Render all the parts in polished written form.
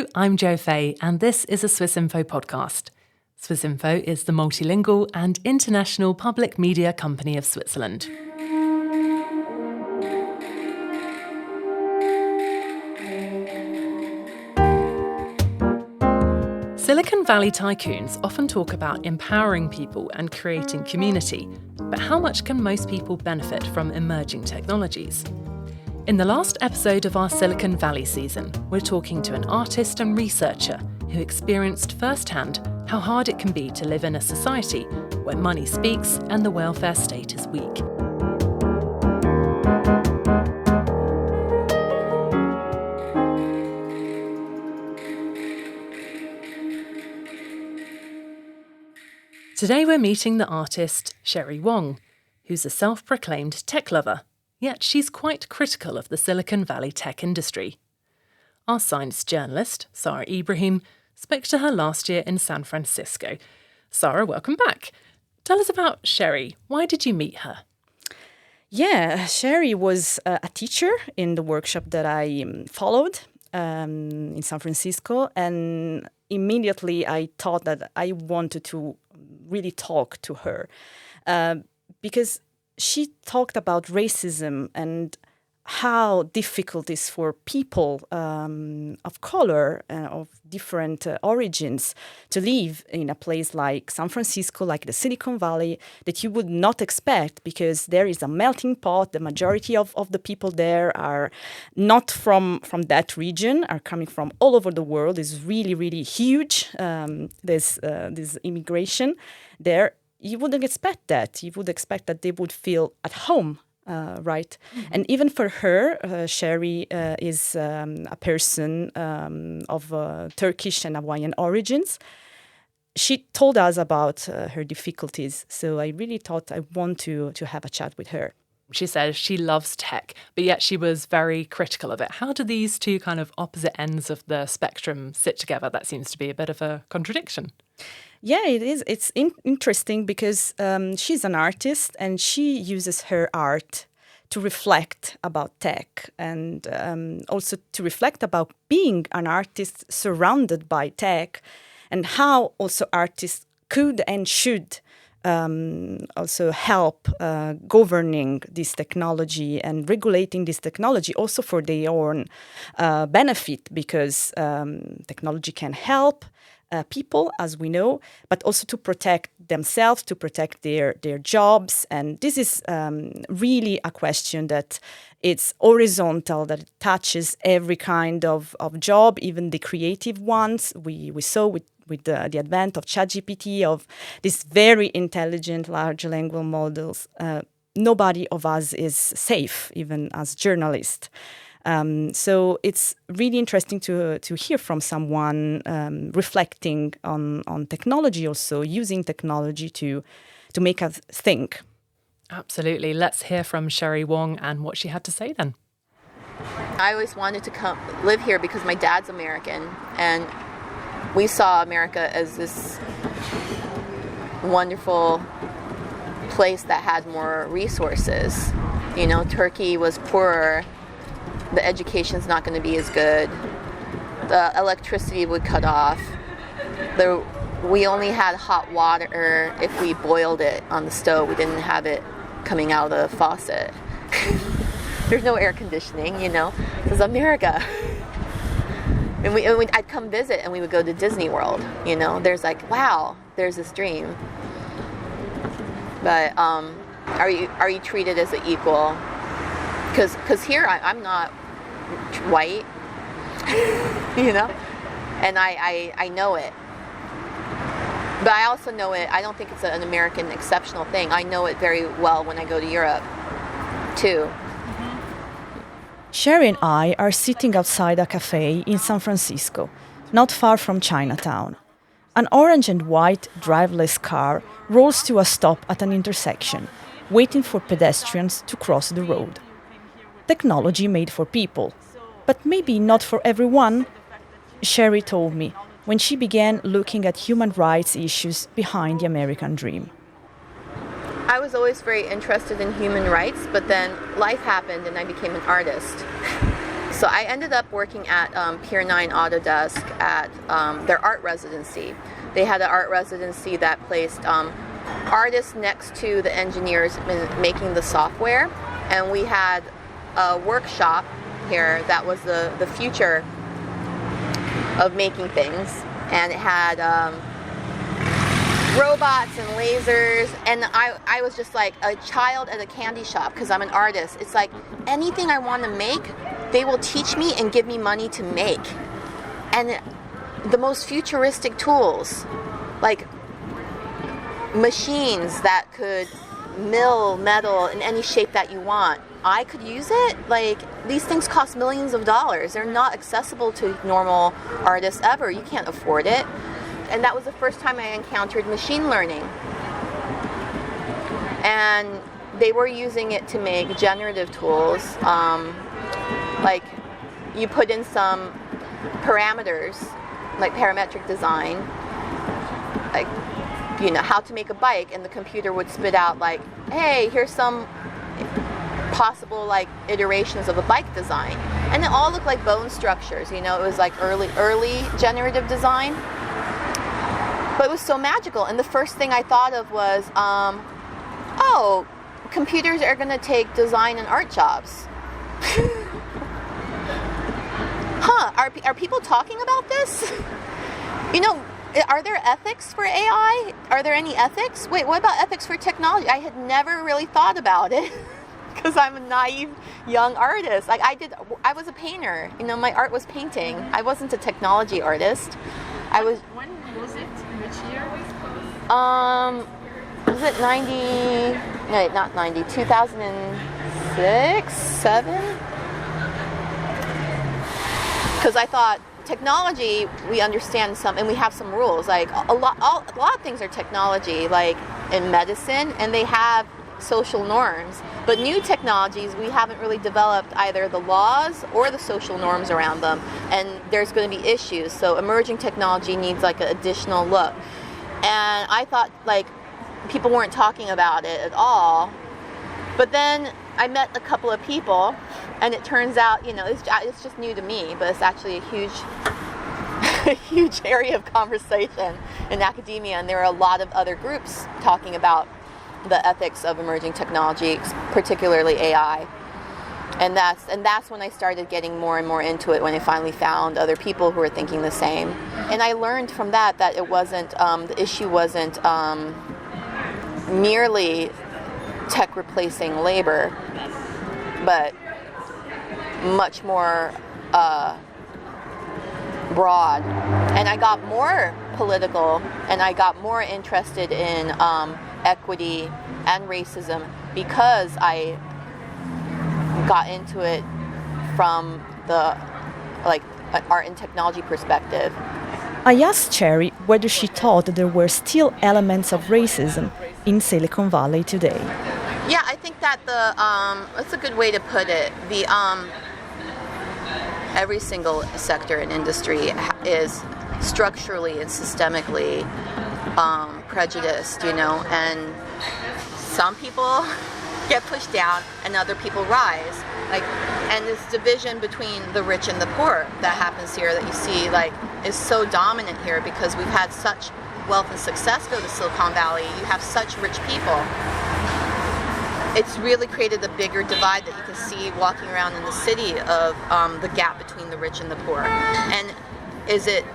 Hello, I'm Jo Fay, and this is a Swissinfo podcast. Swissinfo is the multilingual and international public media company of Switzerland. Silicon Valley tycoons often talk about empowering people and creating community, but how much can most people benefit from emerging technologies? In the last episode of our Silicon Valley season, we're talking to an artist and researcher who experienced firsthand how hard it can be to live in a society where money speaks and the welfare state is weak. Today we're meeting the artist Sherry Wong, who's a self-proclaimed tech lover. Yet she's quite critical of the Silicon Valley tech industry. Our science journalist, Sarah Ibrahim, spoke to her last year in San Francisco. Sarah, welcome back. Tell us about Sherry. Why did you meet her? Yeah, Sherry was a teacher in the workshop that I followed in San Francisco. And immediately I thought that I wanted to really talk to her because she talked about racism and how difficult it is for people of color, of different origins, to live in a place like San Francisco, like the Silicon Valley, that you would not expect because there is a melting pot. The majority of the people there are not from that region, are coming from all over the world. It's really, really huge. There's this immigration there. You wouldn't expect that. You would expect that they would feel at home, right? Mm-hmm. And even for her, Sherry is a person of Turkish and Hawaiian origins. She told us about her difficulties. So I really thought I want to have a chat with her. She says she loves tech, but yet she was very critical of it. How do these two kind of opposite ends of the spectrum sit together? That seems to be a bit of a contradiction. Yeah, it is. It's interesting because she's an artist and she uses her art to reflect about tech and also to reflect about being an artist surrounded by tech and how also artists could and should also help governing this technology and regulating this technology also for their own benefit because technology can help people, as we know, but also to protect themselves, to protect their jobs. And this is really a question that it's horizontal, that it touches every kind of job, even the creative ones. We saw with the advent of ChatGPT, of these very intelligent large language models, nobody of us is safe, even as journalists. So it's really interesting to hear from someone reflecting on technology, also using technology to make us think. Absolutely. Let's hear from Sherry Wong and what she had to say then. I always wanted to live here because my dad's American, and we saw America as this wonderful place that had more resources. You know, Turkey was poorer. The education's not going to be as good. The electricity would cut off. We only had hot water if we boiled it on the stove. We didn't have it coming out of the faucet. There's no air conditioning, you know. This is America. And I'd come visit and we would go to Disney World, you know. There's like, wow, there's this dream. But are you treated as an equal? Because here I'm not white, you know, and I know it. But I also know it, I don't think it's an American exceptional thing. I know it very well when I go to Europe, too. Sherry and I are sitting outside a cafe in San Francisco, not far from Chinatown. An orange and white driverless car rolls to a stop at an intersection, waiting for pedestrians to cross the road. Technology made for people, but maybe not for everyone, Sherry told me when she began looking at human rights issues behind the American dream. I was always very interested in human rights, but then life happened and I became an artist. So I ended up working at Pier 9 Autodesk at their art residency. They had an art residency that placed artists next to the engineers making the software, and we had a workshop here that was the future of making things, and it had robots and lasers, and I was just like a child at a candy shop because I'm an artist. It's like anything I want to make, they will teach me and give me money to make. And the most futuristic tools, like machines that could mill metal in any shape that you want, I could use it. Like, these things cost millions of dollars. They're not accessible to normal artists ever. You can't afford it. And that was the first time I encountered machine learning. And they were using it to make generative tools. Like, you put in some parameters, like parametric design, like, you know, how to make a bike, and the computer would spit out like, hey, here's some possible like iterations of a bike design. And it all looked like bone structures, you know, it was like early generative design. But it was so magical, and the first thing I thought of was, oh, computers are going to take design and art jobs. Are people talking about this? You know, are there ethics for AI? Are there any ethics? Wait, what about ethics for technology? I had never really thought about it because I'm a naive young artist. Like, I was a painter. You know, my art was painting. I wasn't a technology artist. I was. When was it? Which year was it? Was it 90? No, not 90. 2006, 7. Because I thought technology, we understand some, and we have some rules. Like a lot of things are technology, like in medicine, and they have social norms. But new technologies, we haven't really developed either the laws or the social norms around them, and there's going to be issues. So emerging technology needs like an additional look. And I thought like people weren't talking about it at all. But then I met a couple of people, and it turns out, you know, it's just new to me, but it's actually a huge area of conversation in academia, and there are a lot of other groups talking about the ethics of emerging technology, particularly AI. And that's when I started getting more and more into it, when I finally found other people who were thinking the same. And I learned from that it wasn't, the issue wasn't merely tech replacing labor, but much more broad. And I got more political, and I got more interested in equity and racism because I got into it from the art and technology perspective. I asked Sherry whether she thought there were still elements of racism in Silicon Valley today. Yeah, I think that that's a good way to put it. Every single sector and industry is structurally and systemically prejudiced, you know, and some people get pushed down and other people rise. And this division between the rich and the poor that happens here, that you see, is so dominant here because we've had such wealth and success go to Silicon Valley. You have such rich people. It's really created a bigger divide that you can see walking around in the city of the gap between the rich and the poor. And is it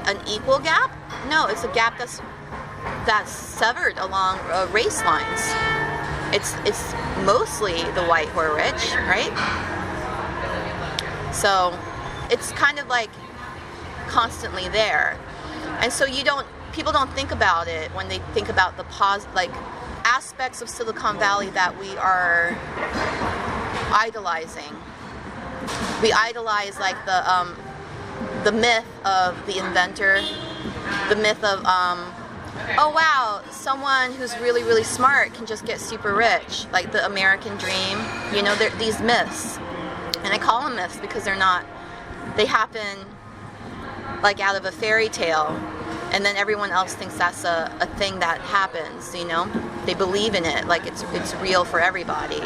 an equal gap? No, it's a gap that's severed along race lines. It's mostly the white who are rich, right? So it's kind of like constantly there. And so people don't think about it when they think about the aspects of Silicon Valley that we are idolizing. We idolize the myth of the inventor, the myth of oh wow, someone who's really, really smart can just get super rich, like the American dream. You know, these myths, and I call them myths because they happen out of a fairy tale, and then everyone else thinks that's a thing that happens, you know. They believe in it, like it's real for everybody.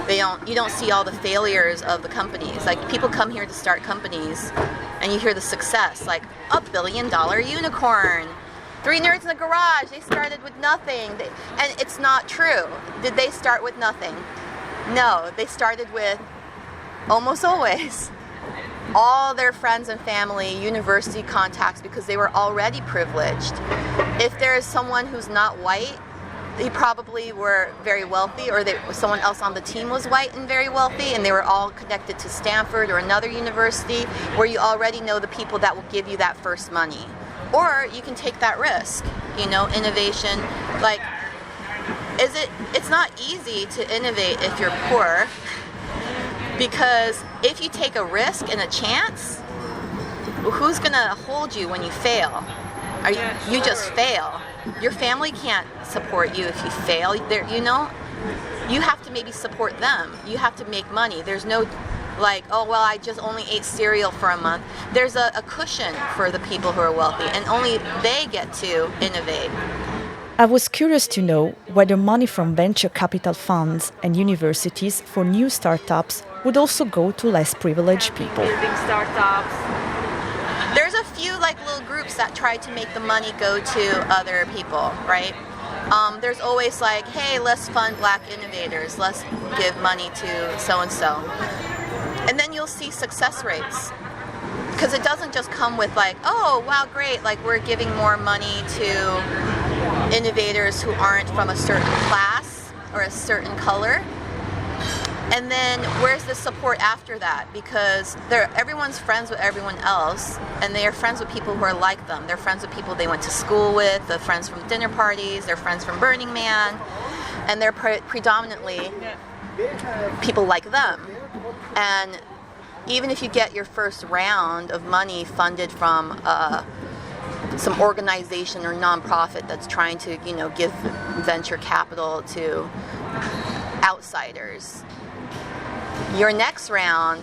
You don't see all the failures of the companies. Like, people come here to start companies, and you hear the success, like $1 billion unicorn, 3 nerds in the garage. They started with nothing, and it's not true. Did they start with nothing? No, they started with almost always all their friends and family, university contacts, because they were already privileged. If there is someone who's not white, they probably were very wealthy, or someone else on the team was white and very wealthy, and they were all connected to Stanford or another university where you already know the people that will give you that first money. Or you can take that risk, innovation. Like, it's not easy to innovate if you're poor, because if you take a risk and a chance, who's gonna hold you when you fail? You just fail. Your family can't support you if you fail. You have to maybe support them. You have to make money. There's no like, oh, well, I just only ate cereal for a month. There's a cushion for the people who are wealthy, and only they get to innovate. I was curious to know whether money from venture capital funds and universities for new startups would also go to less privileged people. Building startups. There's a few little groups that try to make the money go to other people, right? There's always hey, let's fund Black innovators, let's give money to so-and-so. And then you'll see success rates. Because it doesn't just come with oh, wow, great, we're giving more money to innovators who aren't from a certain class or a certain color. And then where's the support after that? Because everyone's friends with everyone else, and they are friends with people who are like them. They're friends with people they went to school with, they're friends from dinner parties, they're friends from Burning Man, and they're predominantly people like them. And even if you get your first round of money funded from some organization or nonprofit that's trying to, give venture capital to outsiders, your next round,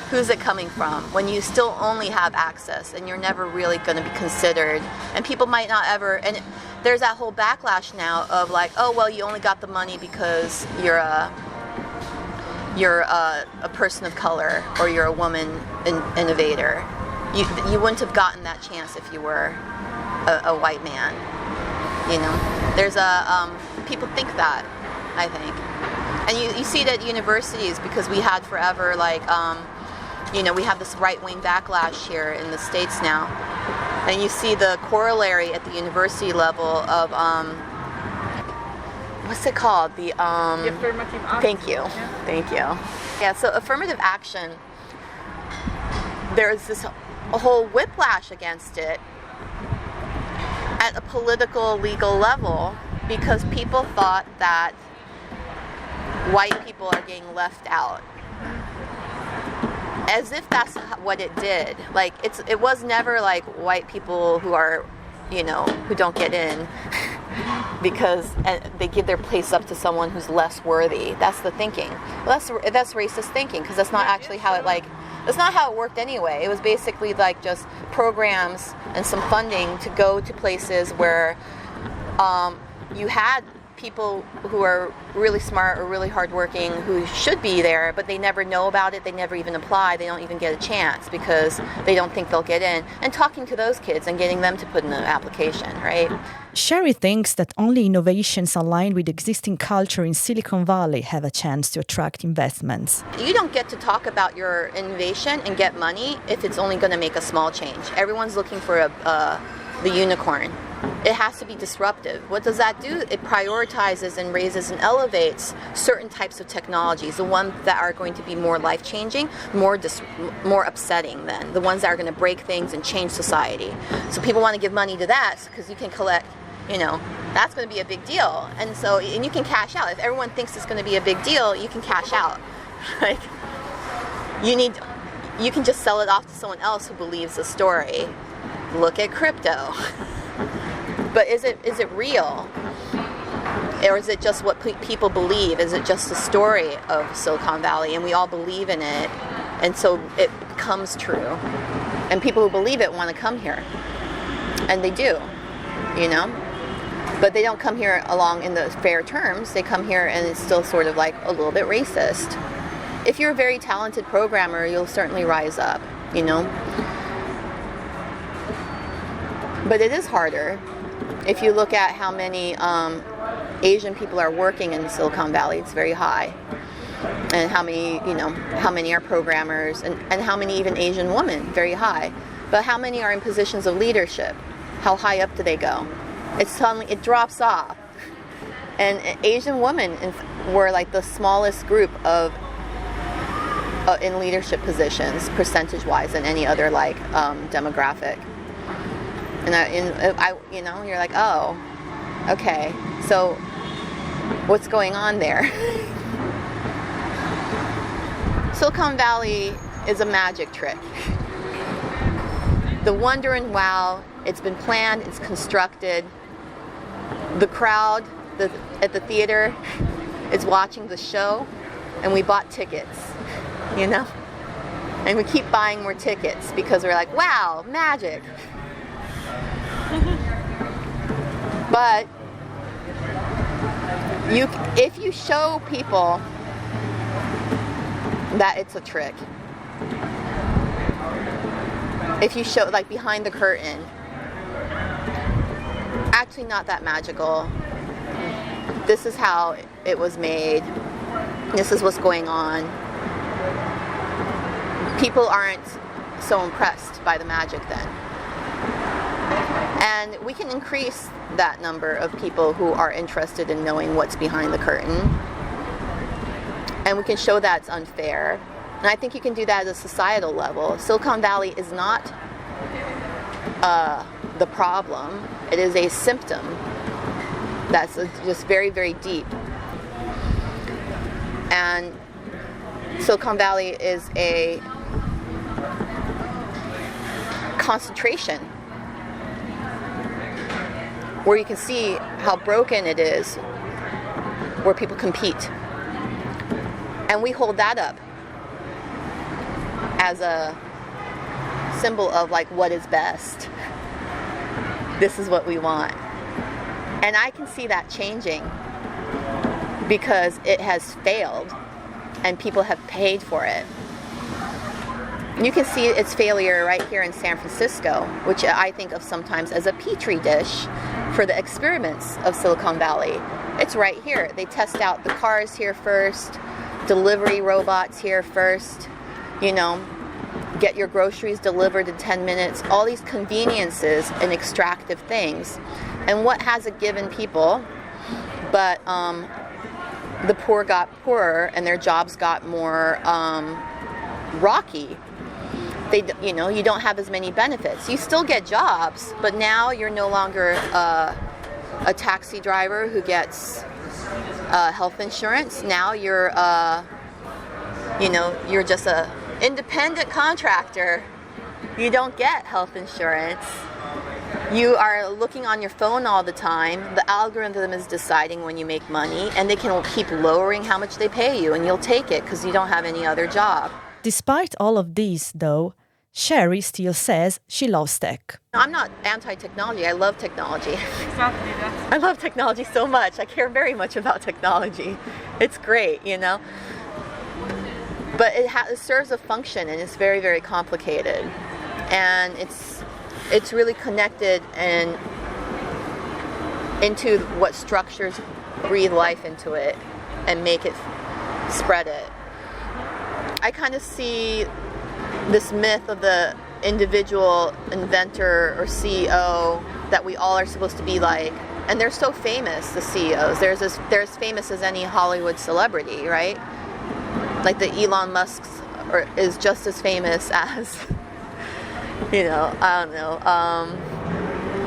who's it coming from? When you still only have access and you're never really going to be considered, and people might not ever, and there's that whole backlash now of oh, well, you only got the money because you're a person of color, or you're a woman innovator. You wouldn't have gotten that chance if you were a white man. There's people think that, I think. And you see it at universities, because we had forever, we have this right-wing backlash here in the States now. And you see the corollary at the university level of, what's it called? The affirmative action. Thank you. Yeah. Thank you. Yeah, so affirmative action, there's this whole whiplash against it at a political, legal level, because people thought that white people are getting left out, as if that's what it did. It was never white people who are, who don't get in because they give their place up to someone who's less worthy. That's the thinking. Well, that's racist thinking, because that's not actually how it that's not how it worked anyway. It was basically just programs and some funding to go to places where you had people who are really smart or really hardworking who should be there, but they never know about it, they never even apply, they don't even get a chance because they don't think they'll get in, and talking to those kids and getting them to put in an application, right? Sherry thinks that only innovations aligned with existing culture in Silicon Valley have a chance to attract investments. You don't get to talk about your innovation and get money if it's only going to make a small change. Everyone's looking for the unicorn. It has to be disruptive. What does that do? It prioritizes and raises and elevates certain types of technologies, the ones that are going to be more life-changing, more upsetting than the ones that are going to break things and change society. So people want to give money to that because you can collect, that's going to be a big deal. And you can cash out. If everyone thinks it's going to be a big deal, you can cash out. You can just sell it off to someone else who believes the story. Look at crypto. But is it real? Or is it just what people believe? Is it just the story of Silicon Valley and we all believe in it, and so it becomes true? And people who believe it want to come here. And they do, But they don't come here along in the fair terms. They come here and it's still sort of like a little bit racist. If you're a very talented programmer, you'll certainly rise up, you know. But it is harder. If you look at how many Asian people are working in Silicon Valley, it's very high. And how many are programmers, and how many even Asian women, very high. But how many are in positions of leadership? How high up do they go? It drops off. And Asian women were like the smallest group of in leadership positions, percentage-wise, than any other like demographic. And you're like, oh, okay, so what's going on there? Silicon Valley is a magic trick. The wonder and wow, it's been planned, it's constructed. The crowd at the theater is watching the show, and we bought tickets, you know? And we keep buying more tickets because we're like, wow, magic. But if you show people that it's a trick, if you show like behind the curtain, actually not that magical, this is how it was made, this is what's going on, people aren't so impressed by the magic then. And we can increase that number of people who are interested in knowing what's behind the curtain. And we can show that it's unfair. And I think you can do that at a societal level. Silicon Valley is not the problem. It is a symptom that's just very, very deep. And Silicon Valley is a concentration where you can see how broken it is, where people compete. And we hold that up as a symbol of like what is best. This is what we want. And I can see that changing because it has failed and people have paid for it. You can see its failure right here in San Francisco, which I think of sometimes as a petri dish for the experiments of Silicon Valley. It's right here. They test out the cars here first, delivery robots here first, you know, get your groceries delivered in 10 minutes, all these conveniences and extractive things. And what has it given people? But the poor got poorer and their jobs got more rocky. You don't have as many benefits. You still get jobs, but now you're no longer a taxi driver who gets health insurance. Now you're you're just a independent contractor. You don't get health insurance. You are looking on your phone all the time. The algorithm is deciding when you make money, and they can keep lowering how much they pay you, and you'll take it because you don't have any other job. Despite all of these, though, Sherry still says she loves tech. I'm not anti-technology. I love technology. Exactly that. I love technology so much. I care very much about technology. It's great, you know. But it serves a function, and it's very, very complicated. And it's really connected and into what structures breathe life into it and make it spread it. I kind of see this myth of the individual inventor or CEO that we all are supposed to be like, and they're so famous, the CEOs. They're as famous as any Hollywood celebrity, right? Like the Elon Musk is just as famous as,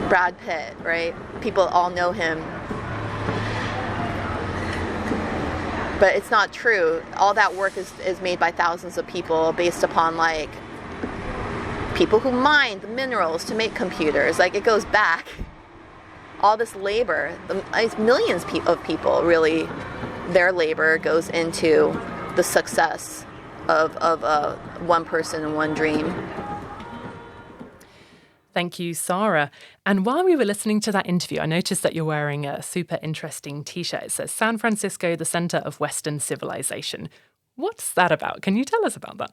Brad Pitt, right? People all know him. But it's not true. All that work is made by thousands of people based upon like people who mine the minerals to make computers. Like it goes back. All this labor, it's millions of people really, their labor goes into the success of one person and one dream. Thank you, Sarah. And while we were listening to that interview, I noticed that you're wearing a super interesting T-shirt. It says San Francisco, the Center of Western Civilization. What's that about? Can you tell us about that?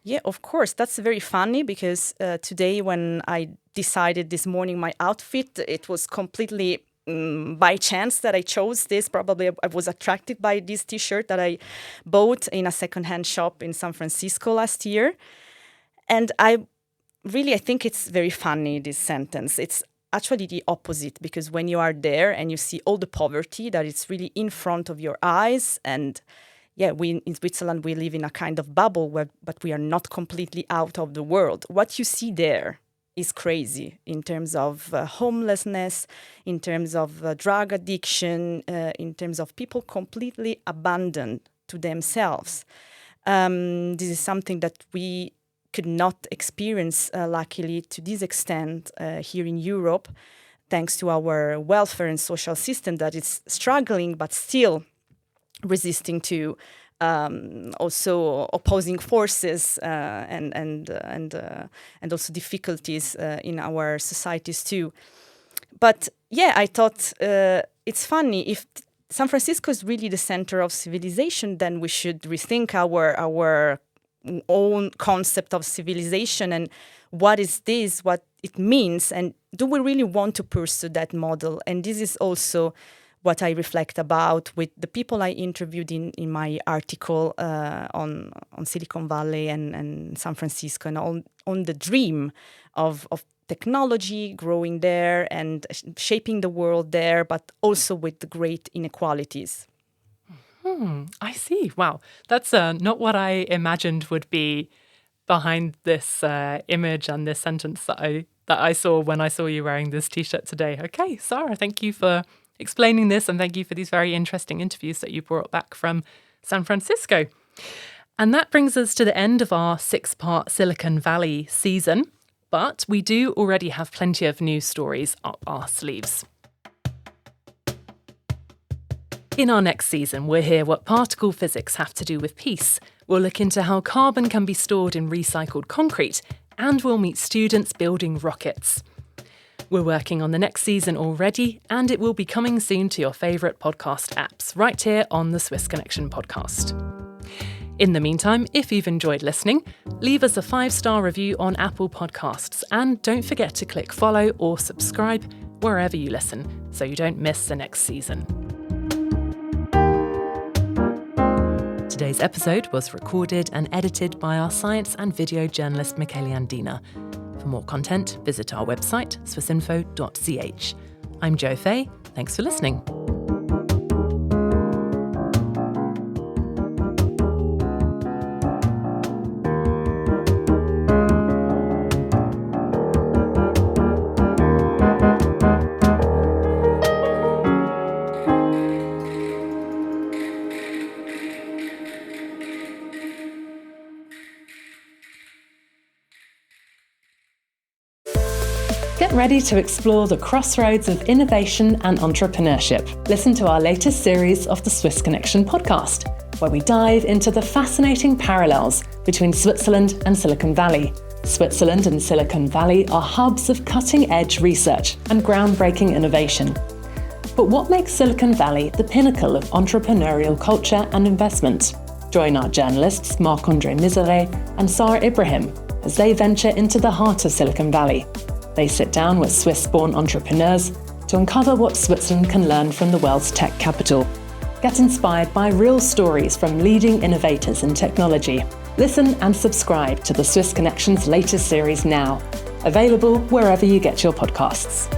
Yeah, of course. That's very funny because today when I decided this morning my outfit, it was completely by chance that I chose this. Probably I was attracted by this T-shirt that I bought in a secondhand shop in San Francisco last year. And I think it's very funny, this sentence. It's actually the opposite, because when you are there and you see all the poverty that is really in front of your eyes, and we in Switzerland, we live in a kind of bubble, but we are not completely out of the world. What you see there is crazy in terms of homelessness, in terms of drug addiction, in terms of people completely abandoned to themselves. This is something that we could not experience, luckily, to this extent here in Europe, thanks to our welfare and social system that is struggling, but still resisting to also opposing forces and also difficulties in our societies too. But I thought it's funny, if San Francisco is really the center of civilization, then we should rethink our own concept of civilization and what is this, what it means, and do we really want to pursue that model? And this is also what I reflect about with the people I interviewed in my article on Silicon Valley and San Francisco, and on the dream of technology growing there and shaping the world there, but also with the great inequalities. I see. Wow. That's not what I imagined would be behind this image and this sentence that I saw when I saw you wearing this T-shirt today. Okay, Sarah, thank you for explaining this, and thank you for these very interesting interviews that you brought back from San Francisco. And that brings us to the end of our 6-part Silicon Valley season, but we do already have plenty of news stories up our sleeves. In our next season, we'll hear what particle physics have to do with peace. We'll look into how carbon can be stored in recycled concrete, and we'll meet students building rockets. We're working on the next season already, and it will be coming soon to your favourite podcast apps, right here on the Swiss Connection podcast. In the meantime, if you've enjoyed listening, leave us a 5-star review on Apple Podcasts, and don't forget to click follow or subscribe wherever you listen, so you don't miss the next season. Today's episode was recorded and edited by our science and video journalist Michele Andina. For more content, visit our website, swissinfo.ch. I'm Jo Fay. Thanks for listening. Get ready to explore the crossroads of innovation and entrepreneurship. Listen to our latest series of the Swiss Connection podcast, where we dive into the fascinating parallels between Switzerland and Silicon Valley. Switzerland and Silicon Valley are hubs of cutting-edge research and groundbreaking innovation. But what makes Silicon Valley the pinnacle of entrepreneurial culture and investment? Join our journalists Marc-André Miseret and Sarah Ibrahim as they venture into the heart of Silicon Valley. They sit down with Swiss-born entrepreneurs to uncover what Switzerland can learn from the world's tech capital. Get inspired by real stories from leading innovators in technology. Listen and subscribe to the Swiss Connection's latest series now, available wherever you get your podcasts.